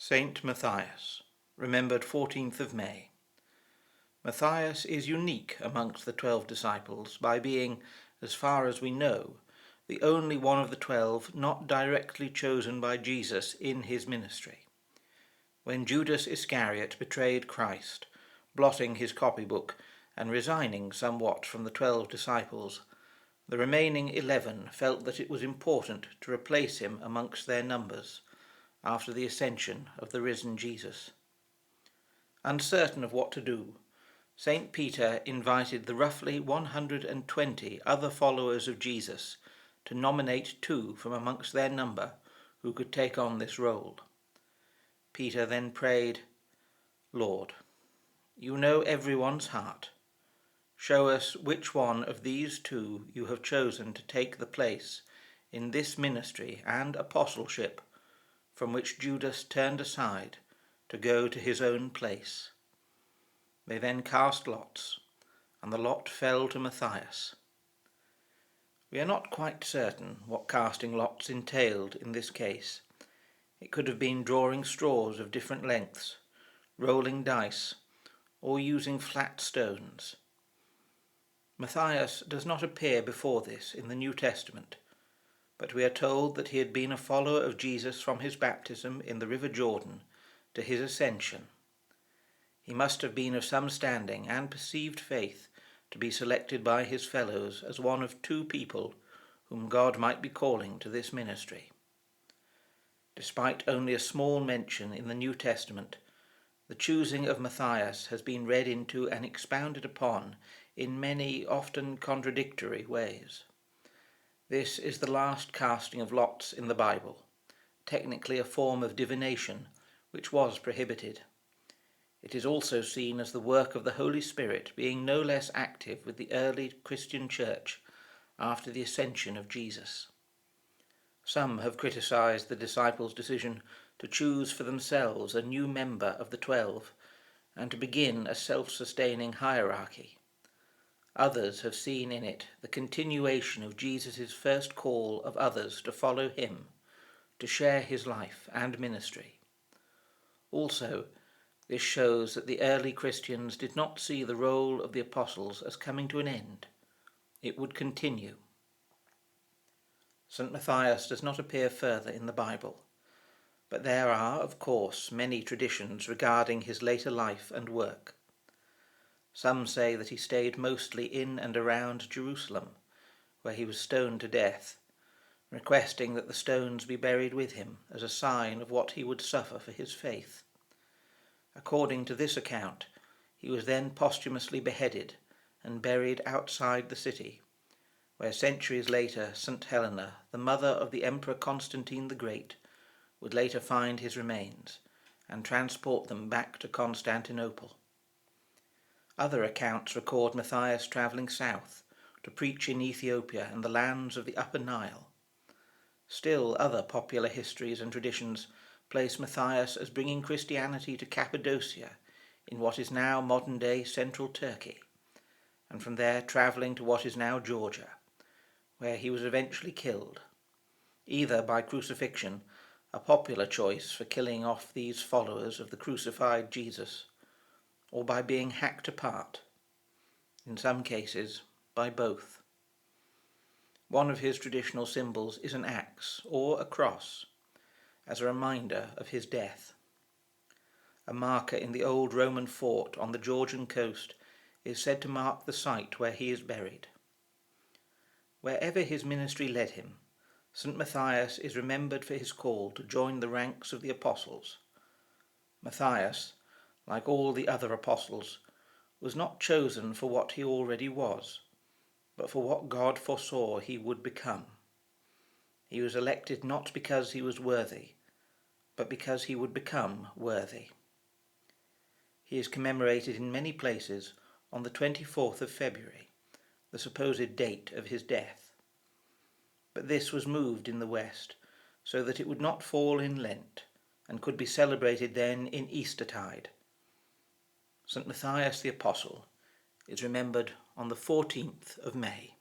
Saint Matthias, remembered 14th of May. Matthias is unique amongst the 12 disciples by being, as far as we know, the only one of the 12 not directly chosen by Jesus in his ministry. When Judas Iscariot betrayed Christ, blotting his copybook and resigning somewhat from the 12 disciples, the remaining 11 felt that it was important to replace him amongst their numbers after the ascension of the risen Jesus. Uncertain of what to do, St. Peter invited the roughly 120 other followers of Jesus to nominate 2 from amongst their number who could take on this role. Peter then prayed, "Lord, you know everyone's heart. Show us which one of these 2 you have chosen to take the place in this ministry and apostleship from which Judas turned aside to go to his own place." They then cast lots, and the lot fell to Matthias. We are not quite certain what casting lots entailed in this case. It could have been drawing straws of different lengths, rolling dice, or using flat stones. Matthias does not appear before this in the New Testament, but we are told that he had been a follower of Jesus from his baptism in the River Jordan to his ascension. He must have been of some standing and perceived faith to be selected by his fellows as one of 2 people whom God might be calling to this ministry. Despite only a small mention in the New Testament, the choosing of Matthias has been read into and expounded upon in many, often contradictory ways. This is the last casting of lots in the Bible, technically a form of divination which was prohibited. It is also seen as the work of the Holy Spirit being no less active with the early Christian church after the ascension of Jesus. Some have criticized the disciples' decision to choose for themselves a new member of the 12 and to begin a self-sustaining hierarchy. Others have seen in it the continuation of Jesus' first call of others to follow him, to share his life and ministry. Also, this shows that the early Christians did not see the role of the apostles as coming to an end. It would continue. St. Matthias does not appear further in the Bible, but there are, of course, many traditions regarding his later life and work. Some say that he stayed mostly in and around Jerusalem, where he was stoned to death, requesting that the stones be buried with him as a sign of what he would suffer for his faith. According to this account, he was then posthumously beheaded and buried outside the city, where centuries later St. Helena, the mother of the Emperor Constantine the Great, would later find his remains and transport them back to Constantinople. Other accounts record Matthias travelling south to preach in Ethiopia and the lands of the Upper Nile. Still other popular histories and traditions place Matthias as bringing Christianity to Cappadocia in what is now modern-day central Turkey, and from there travelling to what is now Georgia, where he was eventually killed, either by crucifixion, a popular choice for killing off these followers of the crucified Jesus, or by being hacked apart, in some cases by both. One of his traditional symbols is an axe or a cross, as a reminder of his death. A marker in the old Roman fort on the Georgian coast is said to mark the site where he is buried. Wherever his ministry led him, St. Matthias is remembered for his call to join the ranks of the apostles. Matthias, like all the other apostles, was not chosen for what he already was, but for what God foresaw he would become. He was elected not because he was worthy, but because he would become worthy. He is commemorated in many places on the 24th of February, the supposed date of his death. But this was moved in the West so that it would not fall in Lent and could be celebrated then in Eastertide. St. Matthias the Apostle is remembered on the 14th of May.